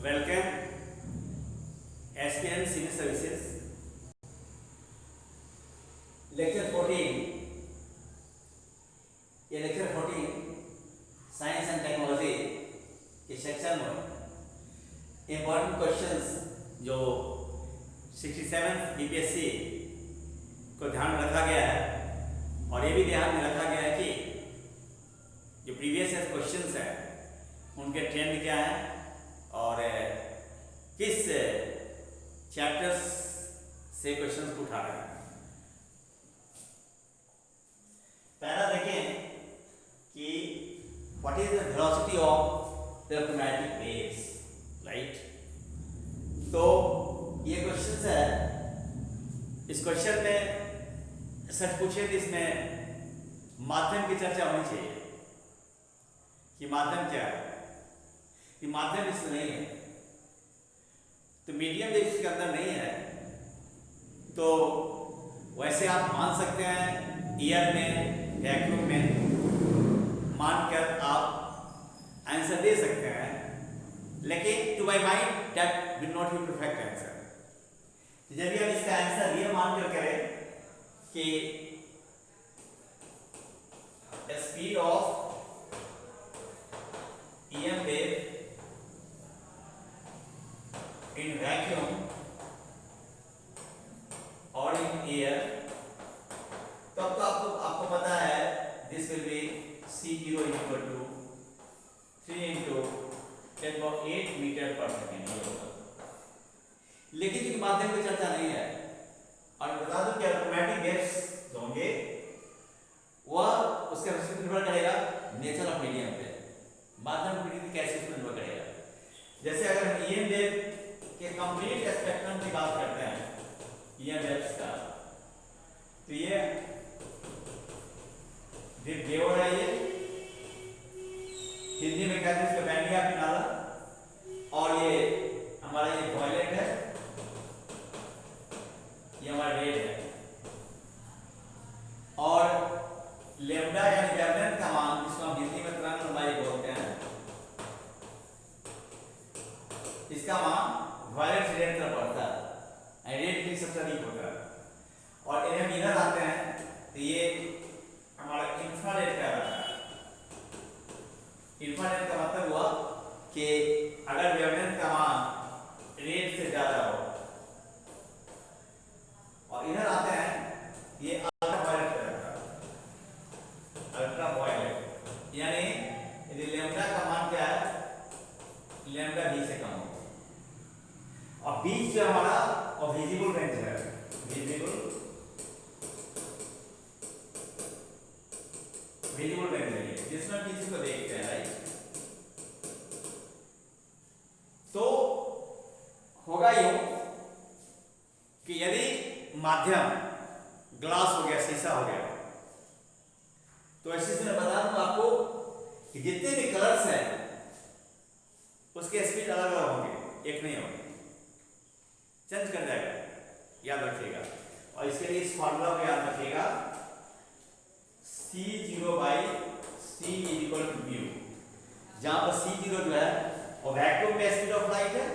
Welcome SPN Civil Services lecture 14। ये lecture 14 science and technology के section में important questions जो 67 बीपीएससी को ध्यान में रखा गया है और ये भी ध्यान में रखा गया है कि जो प्रीवियस क्वेश्चंस हैं उनके ट्रेंड क्या है और किस चैप्टर्स से क्वेश्चंस को उठा रहे हैं। पहला देखें कि what is the velocity of the electromagnetic waves, right. तो ये क्वेश्चन है। इस क्वेश्चन में सच पूछे तो इसमें माध्यम की चर्चा होनी चाहिए कि माध्यम क्या है। ये माध्यम इसमें नहीं है तो मीडियम जब इसके अंदर नहीं है तो वैसे आप मान सकते हैं ईयर में वैक्यूम में मानकर आप आंसर दे सकते हैं, लेकिन to my mind that will not be perfect answer. यदि हम इसका आंसर ये मानकर करें कि the speed of EM wave in vacuum or in air, तब तो आपको पता है this will be C0 equal to 3 into 10⁸ metre पर सेकेंड होगा। लेकिन चूंकि माध्यम की चर्चा नहीं है और बता दूं कि इलेक्ट्रोमैग्नेटिक वेव्स जो होंगे वह उसके रिस्पेक्ट निर्भर करेगा नेचर ऑफ मीडियम पे। माध्यम प्रकृति कैसे इसमें निर्भर करेगा। जैसे अगर हम EM वेव के कंप्लीट स्पेक्ट्रम की बात करते हैं EM वेव्स का, तो ये वेव हो रहा है, ये हिंदी में कहते हैं इसको बैंडिया पिनाला, और ये हमारा ये वॉयलेट है, ये हमारा रेड है, और लेम्डा यानी वेवलेंथ का मान जिसको हम हिंदी में तरंग लंबाई बोलते हैं, इसका मान वायलेट से रेड तरफ बढ़ता है, रेड की सबसे अधिक होता है। और हम इधर आते हैं तो ये हमारा इंफ्रारेड कहलाता है। इंफ्रारेड का मतलब हुआ कि अगर वेवलेंथ का मान रेड से ज्यादा हो, और इधर आते हैं ये अल्ट्रावायलेट कहलाता है। अल्ट्रावायलेट यानी यदि लैम्डा का मान क्या है, लैम्डा भी से कम हो, और बीच जो हमारा और विजिबल रेंज है, विजिबल रेंज है जिसमें किसी को देखते हैं, राइट। तो होगा यूं कि यदि माध्यम ग्लास हो गया, शीशा हो गया, तो ऐसे से मैं बता दूं आपको कि जितने भी कलर्स हैं उसके स्पीड अलग अलग होंगे, एक नहीं होंगे, चेंज कर जाएगा, याद रखिएगा। और इसके लिए इस फार्मूला को याद रखिएगा, C0/C इक्वल टू म्यू, जहां पर C0 जो है वो वैक्यूम में स्पीड ऑफ लाइट है,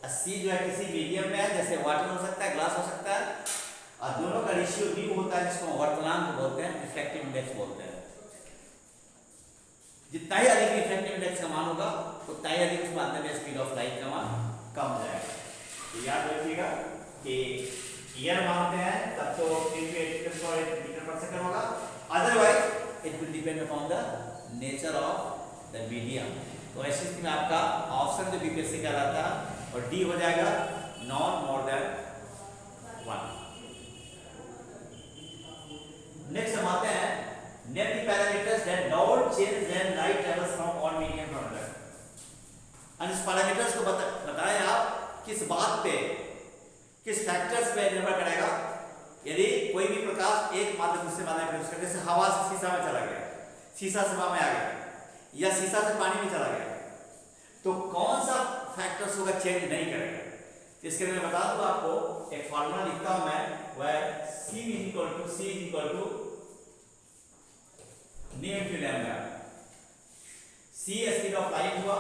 और C जो है किसी मीडियम में है, जैसे वाटर हो सकता है, ग्लास हो सकता है, और दोनों का रेशियो म्यू होता है जिसको वर्तनांक बोलते हैं, रिफ्रैक्टिव इंडेक्स बोलते हैं। जितना ही अधिक रिफ्रैक्टिव इंडेक्स का मान होगा उतना ही अधिक उस माध्यम में स्पीड ऑफ लाइट का मान कम हो जाएगा। तो याद रखिएगा कि ईयर मानते हैं तब तो 3 मीटर पर सेकंड होगा, otherwise it will depend upon the nature of the medium. तो ऐसी स्थिति में आपका ऑप्शन जो बीपीएससी का रहता है और डी हो जाएगा नॉट मोर देन 1। नेक्स्ट हम आते हैं name the parameters that don't change when light travels from one medium to another. और इस पैरामीटर्स को बताएं आप किस बात पे, किस फैक्टर्स पे निर्भर करेगा। यदि कोई भी प्रकाश एक माध्यम से माध्यम प्रवेश करने से हवा से शीशा में चला गया, शीशा से हवा में आ गया, या शीशा से पानी में चला गया, तो कौन सा फैक्टर्स होगा चेंज नहीं करेगा। इसके लिए मैं बता दूं आपको, एक फार्मूला लिखता हूं मैं, वह C equal to nu into lambda. C speed of light हुआ,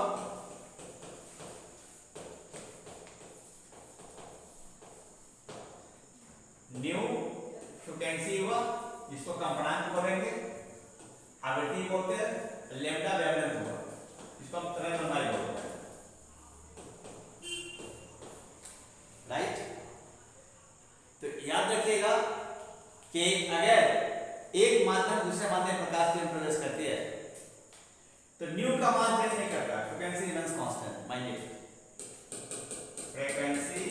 फ्रीक्वेंसी हुआ, जिसको कंपनांक बोलेंगे, आवृत्ति बोलते हैं, लैम्डा वेवलेंथ हुआ, इसको हम तरंग लंबाई बोलते हैं, राइट। तो याद रखिएगा कि अगर एक माध्यम दूसरे माध्यम प्रकाश किरण प्रवेश करती है तो न्यू का मान चेंज नहीं करता, frequency remains constant, mind it, frequency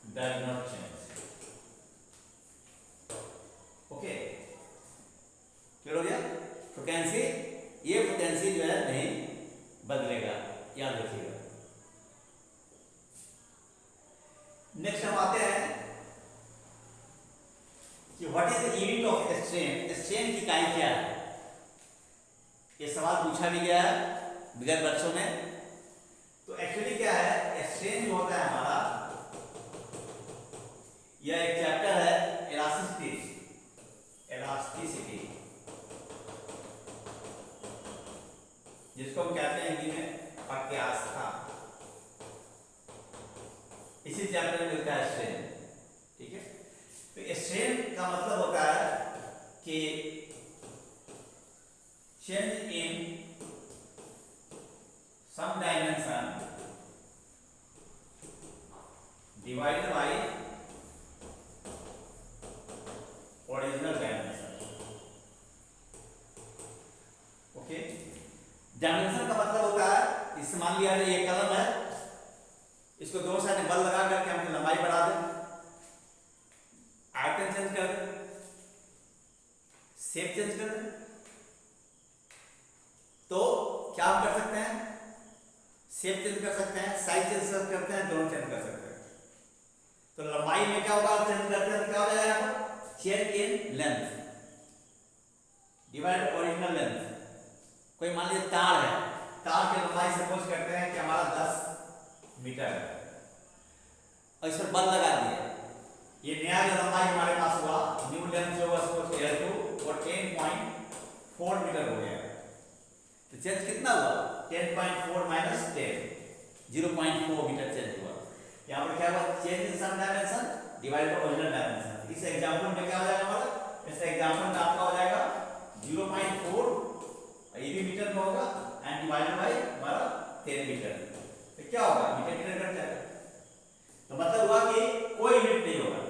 does not change, okay, clear हो गया। फ्रीक्वेंसी, ये फ्रीक्वेंसी जो है नहीं बदलेगा, याद रखिएगा। नेक्स्ट हम आते हैं कि what is the unit of strain, strain की इकाई क्या है। ये सवाल पूछा भी गया है विगत वर्षों में। तो एक्चुअली क्या है, स्ट्रेन जो होता है हमारा, यह एक चैप्टर है इलास्टिसिटी, इलास्टिसिटी, जिसको हम कहते हैं हिंदी में प्रत्यास्था। इसी चैप्टर में मिलता है स्ट्रेन, ठीक है। तो स्ट्रेन का मतलब होता है कि change in some dimension divided by original dimension, okay. Dimension का मतलब होता है, इससे मान लिया जाए ये कलम है, इसको दोनों साइड में बल लगा करके हम लंबाई बढ़ा दें, आयतन चेंज कर दें, शेप चेंज कर दें, तो क्या हम कर सकते हैं, शेप चेंज कर सकते हैं, साइज चेंज करते हैं, दोनों चेंज कर सकते हैं। तो लंबाई में क्या होगा, चेंज करते हैं तो क्या हो जाएगा यहाँ पर, change in length divide original length. कोई मान लीजिए तार है, तार की लंबाई सपोज करते हैं कि हमारा 10 मीटर है, और इस पर बल लगा दिया, ये नया जो लंबाई हमारे पास हुआ, न्यू लेंथ जो हुआ सपोज L2 और 10.4 मीटर हो गया। तो चेंज कितना हुआ, 10.4 माइनस 10, 0.4 मीटर चेंज हुआ। यहाँ पर क्या हुआ, change in some dimension divide by original dimension. इस एग्जांपल में क्या हो जाएगा हमारा, इस एग्जांपल में आपका हो जाएगा 0.4, ये भी मीटर में होगा, एंड डिवाइडेड बाय हमारा 10 मीटर, तो क्या होगा, मीटर मीटर कट जाएगा। तो मतलब हुआ कि कोई यूनिट नहीं होगा,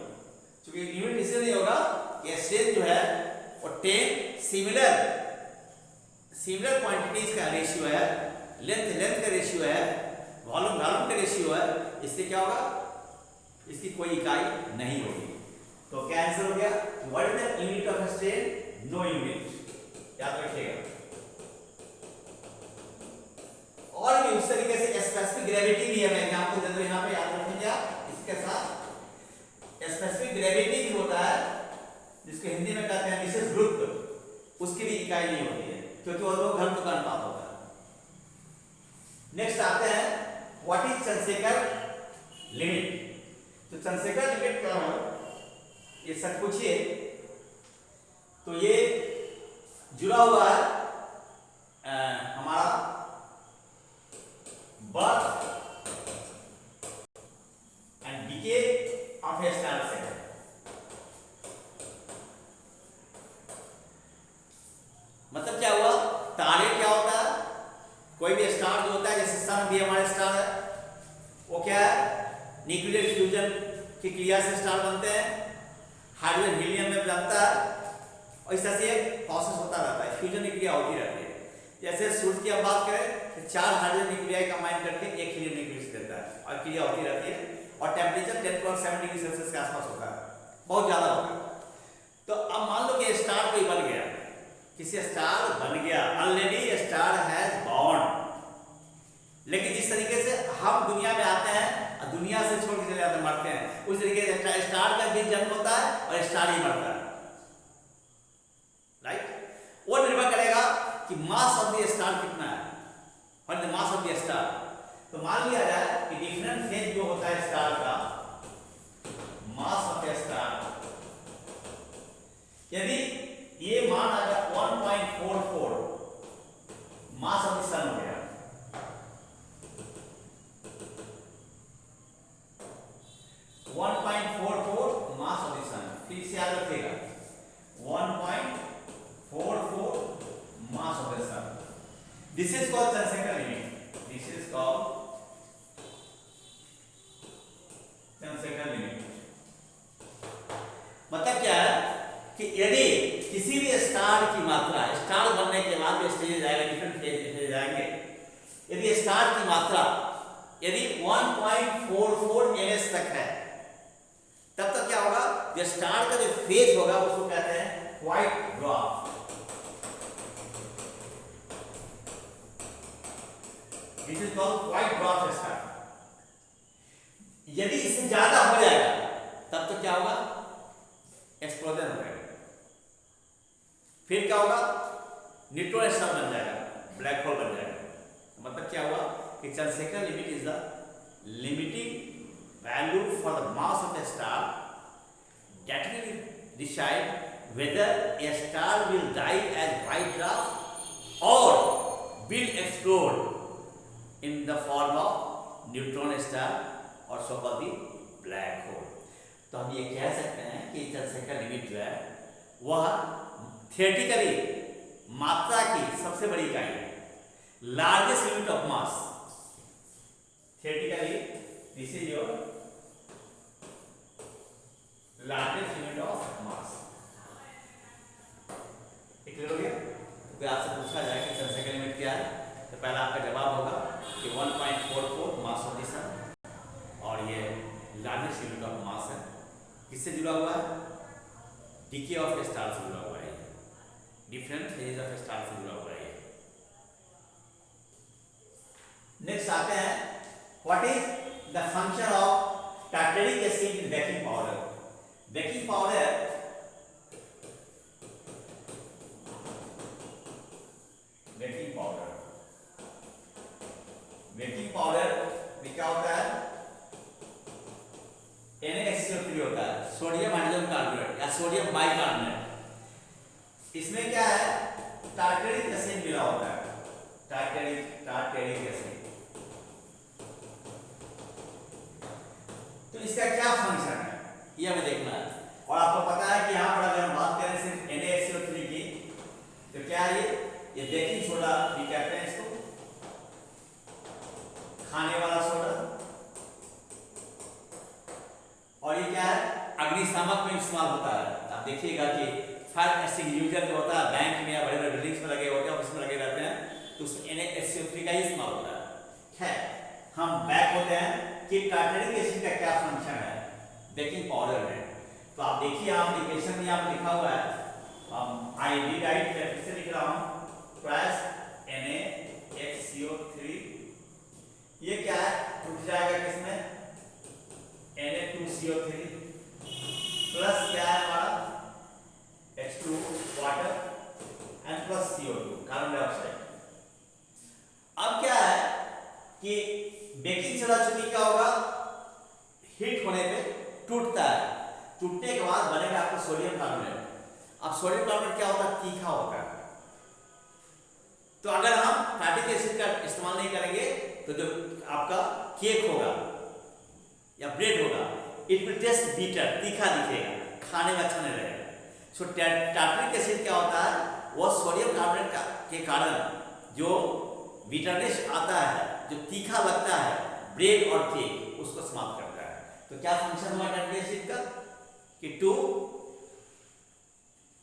क्योंकि यूनिट इसलिए नहीं होगा कि स्ट्रेन जो है वो 10 सिमिलर क्वांटिटीज का रेशियो है, लेंथ का रेशियो है, वॉल्यूम का रेशियो है, इससे क्या होगा, इसकी कोई इकाई नहीं होगी। तो क्या आंसर हो गया, what is the unit of strain, no unit, याद रखिएगा। और भी उस तरीके से स्पेसिफिक ग्रेविटी भी है, मैं एग्जांपल दे दूं यहाँ पे, याद रखेंगे आप। इसके साथ स्पेसिफिक ग्रेविटी भी होता है, जिसको हिंदी में कहते हैं विशेष गुरुत्व, उसकी भी इकाई नहीं होती है, क्योंकि वो लोग घन का अनुपात होता है। नेक्स्ट आते हैं, व्हाट इज चंद्रशेखर लिमिट। तो चंद्रशेखर लिमिट क्या है, ये सब पूछिए। तो ये जुड़ा हुआ है हमारा birth and DK of A star से। मतलब क्या हुआ, तारे क्या होता है, कोई भी स्टार जो होता है, जैसे सन भी हमारे स्टार है, वो क्या है, न्यूक्लियर फ्यूजन की क्रिया से स्टार बनते हैं, हाइड्रोजन हीलियम में बनता है, और इस तरह से प्रोसेस होता रहता है, फ्यूजन की क्रिया होती रहती है। जैसे सूर्य की अब बात करें तो 4 हाइड्रोजन न्यूक्लियाई कंबाइन करके एक हीलियम न्यूक्लियस देता है, और क्रिया होती रहती है, और टेम्परेचर 10.7 डिग्री सेल्सियस के आसपास होता है, बहुत ज्यादा होता है। तो अब मान लो कि स्टार कोई बन गया, किसी स्टार बन गया, ऑलरेडी स्टार हैज बॉर्न, लेकिन जिस तरीके से हम दुनिया में आते हैं और दुनिया से छोड़ के चले जाते हैं, मरते हैं, उस तरीके से स्टार का भी जन्म होता है और स्टार ही मरता है, राइट। वो निर्भर करेगा कि मास ऑफ द स्टार कितना है, और the mass of the star. तो मान लिया जाए कि डिफरेंट फेज जो होता है स्टार का, मास ऑफ द स्टार, यदि ये मान आ गया 1.44 मास ऑफ द सन हो गया, this is called Chandrasekhar limit, this is called Chandrasekhar limit. मतलब क्या है कि यदि किसी भी स्टार की मात्रा, स्टार बनने के बाद जो स्टेज आएगा, डिफरेंट फेज आएंगे, यदि स्टार की मात्रा यदि 1.44 ms तक है, तब तक क्या होगा, जो स्टार का जो फेज होगा उसको कहते हैं white dwarf. This is called white dwarf star. यदि इससे ज्यादा हो जाएगा तब तो क्या होगा, एक्सप्लोजन हो जाएगा। फिर क्या होगा, न्यूट्रॉन स्टार बन जाएगा, ब्लैक होल बन जाएगा। मतलब क्या हुआ कि Chandrasekhar limit is the limiting value for the mass of a star that will decide whether a star will die as white dwarf or will explode in the form of neutron star or so called the black hole। तो हम ये कह सकते हैं कि Chandrasekhar limit जो है वह थियोरेटिकली मात्रा की सबसे बड़ी इकाई है, largest unit of mass. Theoretically this is your largest unit of mass. Clear हो गया? तो कोई आपसे पूछा जाए कि जनसेंकर लिमिट क्या है, तो पहला आपका जवाब होगा कि 1.44 मास ऑफ द सन, और ये लार्जेस्ट यूनिट ऑफ मास है। किससे जुड़ा हुआ है, डीके ऑफ स्टार से जुड़ा हुआ है, डिफरेंट फेजेस ऑफ स्टार से जुड़ा हुआ है। नेक्स्ट आते हैं, what is the function of tartaric acid in baking powder. Baking powder में क्या होता है, NaHCO3 होता है, सोडियम हाइड्रोजन कार्बोनेट या सोडियम बाइकार्बोनेट। इसमें क्या है, टार्टरिक एसिड मिला होता है, टार्टरिक एसिड। तो इसका क्या फंक्शन है ये हमें देखना है। और आपको पता है कि यहाँ पर अगर हम बात करें सिर्फ NaHCO3 की, तो क्या है ये बेकिंग सोडा भी कहते हैं इसको, खाने वाला सोडा। और ये क्या है, अग्निशामक में इस्तेमाल होता है। आप देखिएगा कि फायर एक्सटिंग्विशर जो होता है बैंक में या बड़े बड़े बिल्डिंग्स में लगे होते हैं, ऑफिस में लगे रहते हैं, तो उसमें NaHCO3 का ही इस्तेमाल होता है। हम बैक होते हैं कि टार्टरिक एसिड का क्या फंक्शन है बेकिंग पाउडर में। तो आप देखिए, आप इक्वेशन में आप लिखा हुआ है, आई डी राइट मैं फिर से लिख रहा हूँ, प्लस NaHCO3, ये क्या है, उठ जाएगा किसमें, Na2CO3 प्लस क्या है हमारा H2 water and plus CO2 carbon dioxide. अब क्या है कि बेकिंग सोडा चूंकि क्या होगा, हीट होने पे टूटता है, टूटने के बाद बनेगा आपका सोडियम कार्बोनेट। अब सोडियम कार्बोनेट क्या होता है, तीखा होता है। तो अगर हम टार्टरिक एसिड का इस्तेमाल नहीं करेंगे तो जो आपका केक होगा या ब्रेड होगा, इट विल टेस्ट बीटर, तीखा दिखेगा, खाने में अच्छा नहीं रहेगा। सो टार्टरिक एसिड क्या होता है, वो सोडियम कार्बोनेट के कारण जो बिटरनेस आता है, जो तीखा लगता है ब्रेड और केक, उसको समाप्त करता है। तो क्या फंक्शन हुआ टार्टरिक एसिड का, कि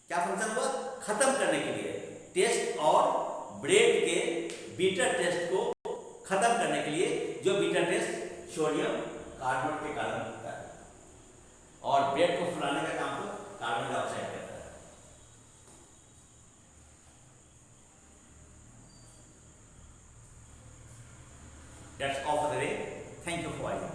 क्या फंक्शन हुआ, खत्म करने के लिए टेस्ट और ब्रेड के बीटर टेस्ट को खत्म करने के लिए, जो बीटर टेस्ट सोडियम कार्बोनेट के कारण होता है, और ब्रेड को फुलाने का काम तो कार्बन डाइऑक्साइड करता है। That's all for the day. Thank you for watching.